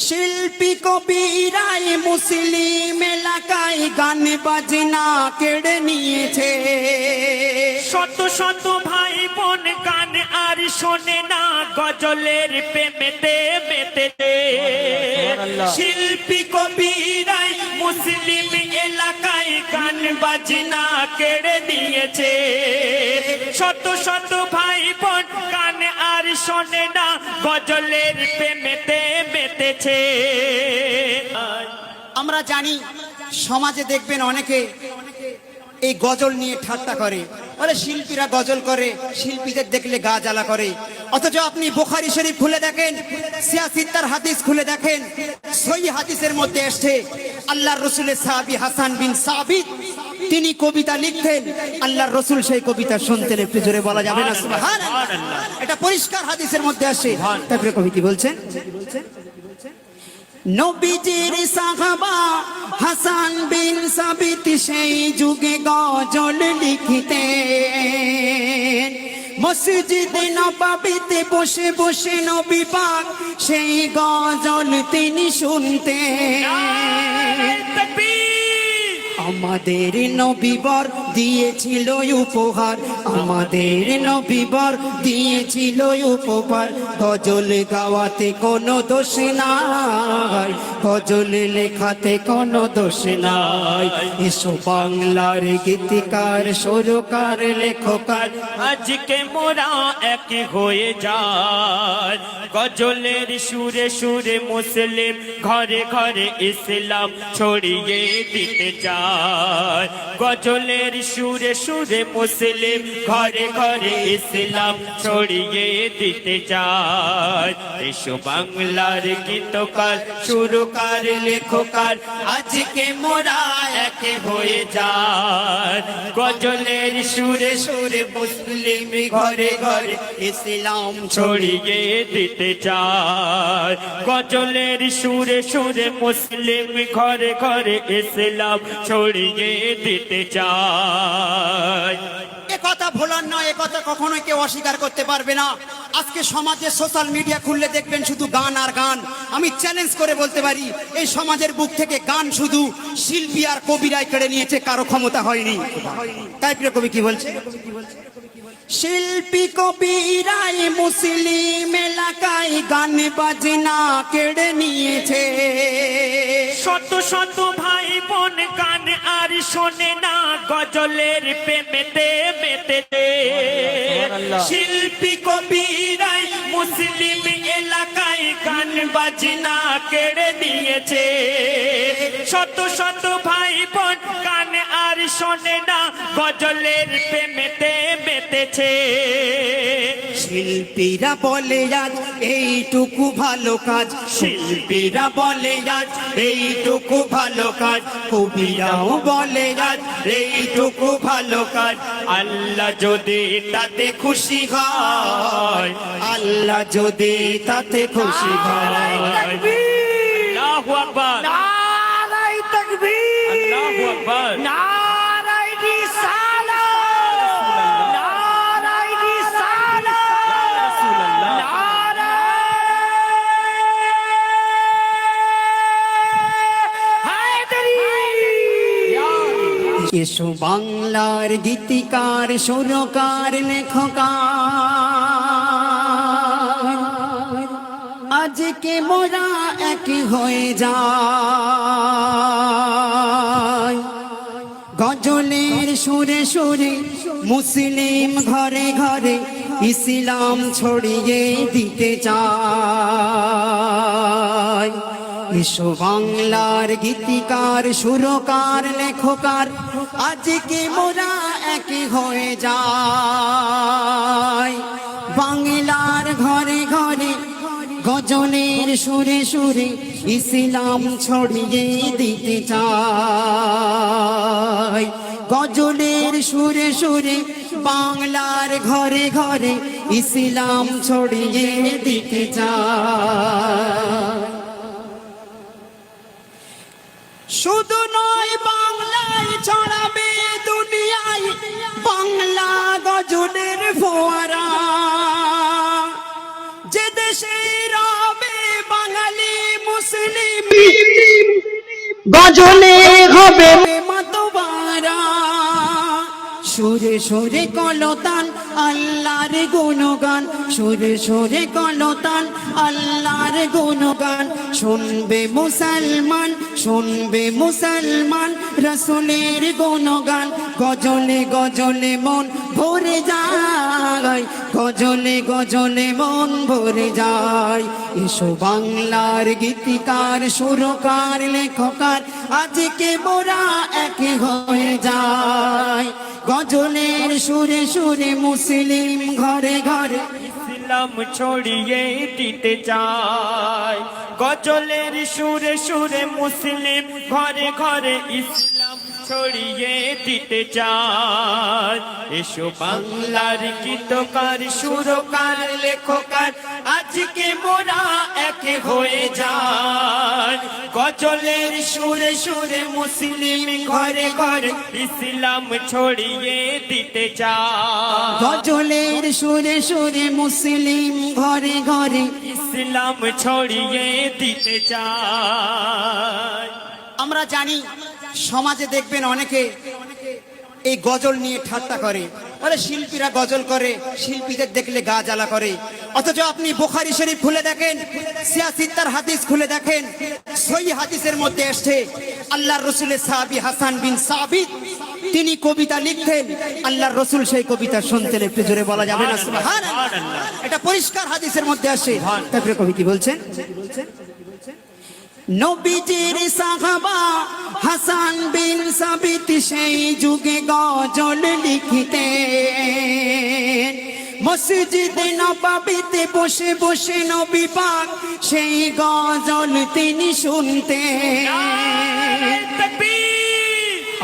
শিল্পী কবিরাই মুসলিম এলাকায় গান বাজনা কেড়ে নিয়েছে। শত শত ভাই বোন গান আর শোনে না, গজলের প্রেমেতে মেতেছে। শিল্পী কবিরাই মুসলিম এলাকায় গান বাজনা কেড়ে নিয়েছে। শত শত ভাই বোন গান আর শোনে না, গজলের প্রেমেতে মেতেছে। আমরা জানি সমাজে দেখবেন অনেকে এই গজল নিয়ে ঠাট্টা করে, বলে শিল্পীরা গজল করে, শিল্পীদের দেখলে গা জ্বালা করে। অথচ আপনি বুখারী শরীফ খুলে দেখেন, সিয়াসিত্তার হাদিস খুলে দেখেন, সহিহ হাদিসের মধ্যে এসেছে আল্লাহর রাসূলের সাহাবী হাসান বিন সাবিত তিনি কবিতা লিখতেন, আল্লাহর রাসূল সেই কবিতা শুনতেন। একটু জোরে বলা যাবে না সুবহানাল্লাহ? এটা পরিষ্কার হাদিসের মধ্যে আসে। তারপরে কবি কি বলছেন? নবীজির সাহাবা হাসান বিন সাবিত সেই যুগে গজল লিখতেন। মসজিদ নববীতে বসে বসে নবী পাক সেই গজল তিনি শুনতেন। আমাদের নবীবর দিয়েছিল উপহার, আমাদের নবীবর দিয়েছিল উপহার। গজল গাওয়াতে কোনো দোষ নাই, গজল লেখাতে কোনো দোষ নাই। এসো বাংলার গীতিকার সুরকার লেখকার, আজকে মোরা এক হয়ে যায়। গজলের সুরে সুরে মুসলিম ঘরে ঘরে ইসলাম ছড়িয়ে দিতে চায়। গজলের সুরে সুরে মুসলিম ঘরে ঘরে ইসলাম ছড়িয়ে দিতে চায়। এসো বাংলার গীতকার সুরকার লেখকার, আজকে মোরা এক হয়ে যায়। গজলের সুরে সুরে মুসলিম ঘরে ঘরে ইসলাম ছড়িয়ে দিতে চায়। গজলের সুরে সুরে মুসলিম ঘরে ঘরে ইসলাম ছড়িয়ে দিতে চায়। এ কথা ভোলার নয়, এ কথা কখনোই কেউ অস্বীকার করতে পারবে না। আজকে সমাজে সোশ্যাল মিডিয়া খুললে দেখবেন শুধু গান আর গান। আমি চ্যালেঞ্জ করে বলতে পারি, এই সমাজের বুক থেকে গান শুধু শিল্পী আর কবিরাই কেড়ে নিয়েছে, কারো ক্ষমতা হয়নি। তাই প্রিয় কবি কি বলছে? শিল্পী কবিরাই মুসলিম এলাকায় গান বাজনা কেড়ে নিয়েছে। শত শত ভাই বোন গান আর শোনে না, গজলের প্রেমেতে মেতেছে। শিল্পী কবিরাই মুসলিম এলাকায় গান বাজনা কেড়ে নিয়েছে। শত শত ভাই বোন গান আর শোনে না, গজলের প্রেমেতে মেতেছে। শিল্পীরা বলে আজ এইটুকু ভালো কাজ, শিল্পীরা বলে আজ এইটুকু ভালো কাজ, কবিরাও বলে আজ এইটুকু ভালো কাজ। আল্লাহ যদি তাতে খুশি হয়, আল্লাহ যদি তাতে খুশি হয়। আল্লাহু আকবার, নারায়ে তাকবীর, আল্লাহু আকবার, নারায়ে রিসালাত, নারায়ে রিসালাত, নারায়ে হায়দারি। এসো বাংলার গীতিকার সুরকার লেখকার, আজকে মোরা এক হয়ে যায়। গজলের সুরে সুরে মুসলিম ঘরে ঘরে ইসলাম ছড়িয়ে দিতে চায়। এসো বাংলার গীতিকার সুরকার লেখকার, আজকে মোরা এক হয়ে যায়। বাংলার ঘরে ঘরে গজলের সুরে সুরে ইসলাম ছড়িয়ে দিতে চায়। গজলের সুরে সুরে বাংলার ঘরে ঘরে ইসলাম ছড়িয়ে দিতে চায়। শুধু নয় বাংলায় ছড়াবে দুনিয়ায় বাংলা গজলের ফোয়ারা। যে দেশে রবে বাঙালি মুসলিম গজলে হবে মাতোবারা সুরে সুরে কলতান আল্লাহর গুণগান সুরে সুরে কলতান আল্লাহর গুণগান শুনবে মুসলমান রসুলের গুণগান গজলে গজলে মন ভরে যায় গজলে গজলে মন ভরে যায় এসো বাংলার গীতিকার সুরকার লেখকার আজকে মোরা এক হয়ে যায় গজলের সুরে সুরে মুসলিম ঘরে ঘরে ইসলাম ছড়িয়ে দিতে চায় গজলের সুরে সুরে মুসলিম ঘরে ঘরে ইসলাম ছড়িয়ে দিতে চায় এসো বাংলার গীতকার সুরকার লেখকার আজকে মোরা এক হয়ে যায় গজলের সুরে সুরে মুসলিম ঘরে ঘরে ইসলাম ছড়িয়ে দিতে চায় গজলের সুরে সুরে মুসলিম ঘরে ঘরে ইসলাম ছড়িয়ে দিতে চায় আমরা জানি সমাজে দেখবেন অনেকে এই গজল নিয়ে ঠাট্টা করে বলে শিল্পীরা গজল করে শিল্পীদের দেখলে গা জ্বালা করে অথচ আপনি বুখারী শরীফ খুলে দেখেন সিয়াসিত্তার হাদিস খুলে দেখেন সহি হাদিসের মধ্যে এসেছে আল্লাহর রাসূলের সাহাবী হাসান বিন সাবিত তিনি কবিতা লিখতেন আল্লাহর রাসূল সেই কবিতা শুনতেন একটু জোরে বলা যাবে না সুবহানাল্লাহ এটা পরিষ্কার হাদিসের মধ্যে আসে তারপরে কবি কি বলছেন নবীজির সাহাবা হাসান বিন সাবিত সেই যুগে গজল লিখতেন মসজিদ নববীতে বসে বসে নবী পাক সেই গজল তিনি শুনতেন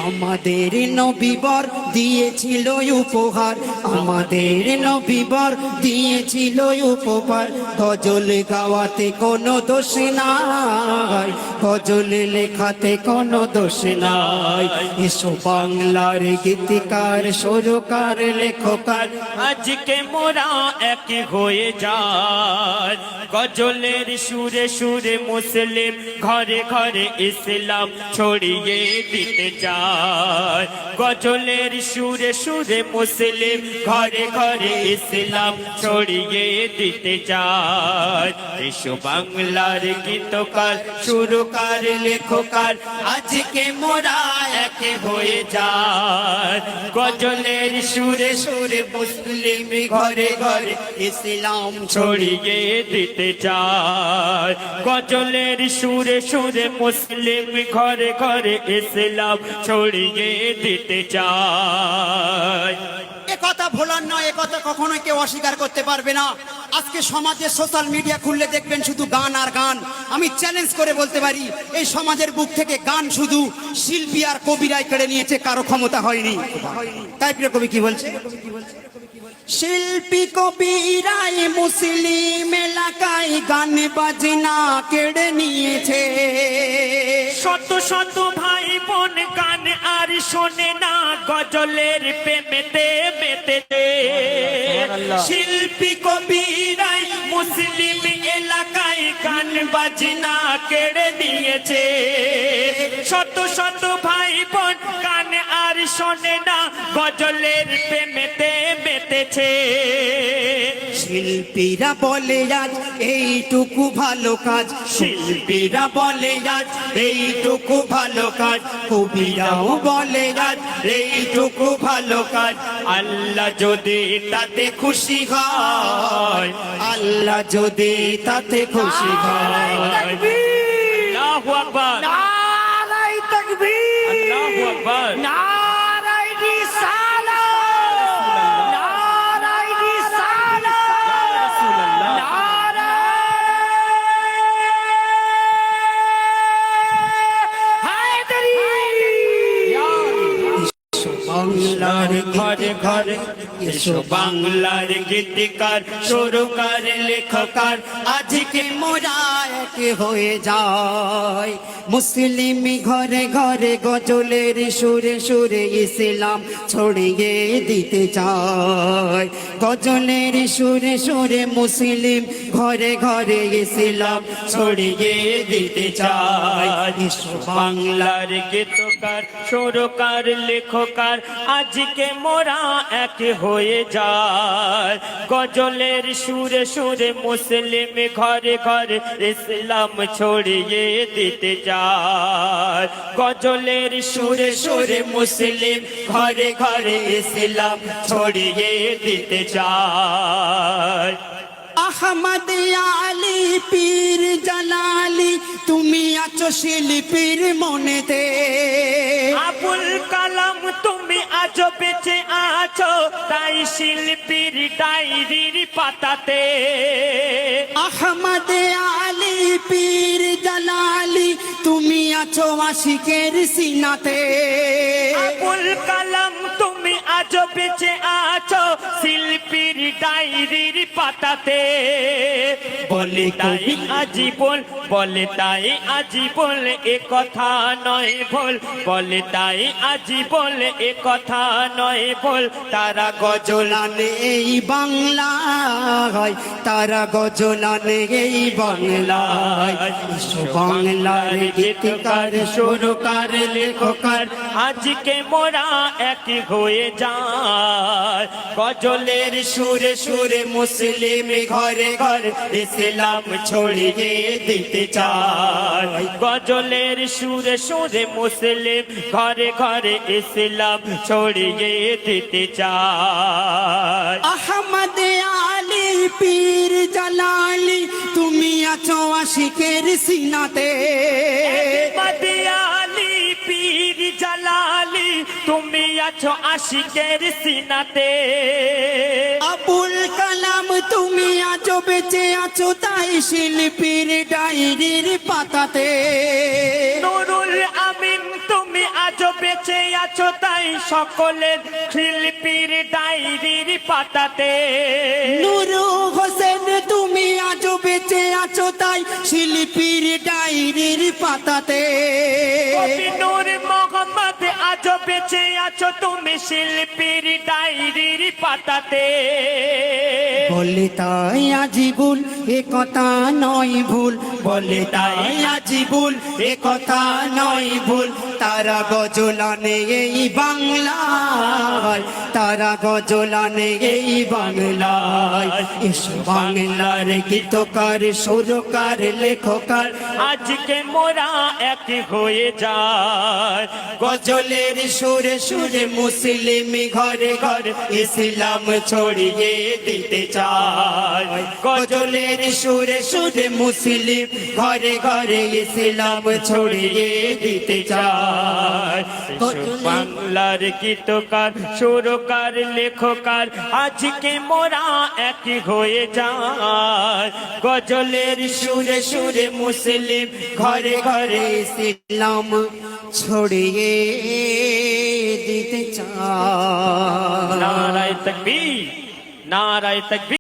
আমাদের নবীবর দিয়েছিল উপহার আমাদের নবীবর দিয়েছিল উপহার গজল গাওয়াতে কোনো দোষ নাই গজল লেখাতে কোনো দোষ নাই এসো বাংলার গীতিকার সুরকার লেখকার আজকে মোরা এক হয়ে যায় গজলের সুরে সুরে মুসলিম ঘরে ঘরে ইসলাম ছড়িয়ে দিতে চায় গজলের সুরে সুরে মুসলিম ঘরে ঘরে ইসলাম ছড়িয়ে দিতে চায় এসো বাংলার গীতকার সুরকার লেখকার আজকে মোরা এক হয়ে যায় গজলের সুরে সুরে মুসলিম ঘরে ঘরে ইসলাম ছড়িয়ে দিতে চায় গজলের সুরে সুরে মুসলিম ঘরে ঘরে ইসলাম ছড়িয়ে দিতে চায় এ কথা ভোলার নয় এ কথা কখনো কেউ অস্বীকার করতে পারবে না আজকে সমাজে সোশ্যাল মিডিয়া খুললে দেখবেন শুধু গান আর গান আমি চ্যালেঞ্জ করে বলতে পারি এই সমাজের বুক থেকে গান শুধু শিল্পী আর কবিরাই কেড়ে নিয়েছে কারো ক্ষমতা হয়নি তাই প্রিয় কবি কি বলছে শিল্পী কবিরাই মুসলিম এলাকায় গান বাজনা কেড়ে নিয়েছে শত শত ভাই বোন গান আর শোনে না গজলের প্রেমেতে মেতেছে শিল্পী কবিরাই মুসলিম এলাকায় গান বাজনা কেড়ে নিয়েছে শত শত ভাই বোন গান আর শোনে না গজলের প্রেমেতে মেতেছে শিল্পীরা বলে আজ এইটুকু ভালো কাজ শিল্পীরা বলে আজ এইটুকু ভালো কাজ কবিরাও বলে আজ এইটুকু ভালো কাজ আল্লাহ যদি তাতে খুশি হয় আল্লাহ যদি তাতে খুশি হয় আল্লাহু আকবার নারাই তাকবীর আল্লাহু আকবার নারাই রিসালাত নারাই রিসালাত নারাই হায়দারি বাংলার ঘরে ঘরে এসো বাংলার গীতিকার সুরকার লেখকার আজকে মোরা এক হয়ে যায়। মুসলিম ঘরে ঘরে গজলের সুরে সুরে ইসলাম ছড়িয়ে দিতে চায়। গজলের সুরে সুরে মুসলিম ঘরে ঘরে ইসলাম ছড়িয়ে দিতে চায়। বাংলার গীতকার সুরকার লেখকার আজকে মোরা এক হয়ে যায়। গজলের সুরে সুরে মুসলিম ঘরে ঘরে ইসলাম ছড়িয়ে দিতে যায়। গজলের সুরে সুরে মুসলিম ঘরে ঘরে ইসলাম ছড়িয়ে দিতে চায়। আহমদ আলী পীর জালালি তুমি আছো শিল্পীর মনেতে। আবুল কালাম তুমি আজ বেঁচে আছো তাই শিল্পীর ডায়েরির পাতাতে। আহমদ আলী পীর জালালি তুমি আছো আশিকের সিনাতে। আবুল কালাম তুমি আজ বেঁচে আছো শিল্পীর ডায়েরির পাতাতে। বলে তাই আজীবন, বলে তাই আজীবন এ কথা নয় ভুল, বলে তাই আজীবন এ কথা নয় ভুল। তারা গজলানে এই বাংলায়, তারা গজলানে এই বাংলায়। বাংলার গীতকার সুরকার লেখকার আজকে মোরা এক হয়ে যায়। গজলের সুরে সুরে মুসলিম ঘরে ঘরে ইসলাম ছড়িয়ে দিতে চায়। গজলের সুরে সুরে মুসলিম ঘরে ঘরে ইসলাম ছড়িয়ে দিতে চায়। আহমদ আলী পীর জালালি তুমি আছো আশিকের সিনাতে। আলী পীর জালালি তুমি আছো আশিকের সিনাতে। আবুল কালাম তুমি আছো বেঁচে আছো তাই শিল্পীর ডায়েরির পাতাতে। নুরুল আমিন তুমি আজ বেঁচে আছো তাই সকলের শিল্পীর ডায়েরির পাতাতে। নূরু হোসেন তুমি আজ বেঁচে আছো তাই শিল্পীর ডায়েরির পাতাতে। কবি নূর মোহাম্মদ আজ বেঁচে আছো তুমি শিল্পীর ডায়েরির পাতাতে। বলে তাই আজীবন এ কথা নয় ভুল, বলে তাই আজীবন এ কথা নয় ভুল। তারা গজলানে এই বাংলায়, তারা গজলানে এই বাংলায়। এসো বাংলার গীতকার সুরকার লেখকার আজকে মোরা এক হয়ে যায়। গজলের সুরে সুরে মুসলিম ঘরে ঘরে ইসলাম ছড়িয়ে দিতে চায়। গজলের সুরে সুরে মুসলিম ঘরে ঘরে ইসলাম ছড়িয়ে দিতে চায়। বাংলার গীতকার সুরকার লেখকার আজকে মোরা এক হয়ে যায়। গজলের সুরে সুরে মুসলিম ঘরে ঘরে ইসলাম ছড়িয়ে দিতে চায়। নারায়ে তাকবীর, নারায়ে তাকবীর।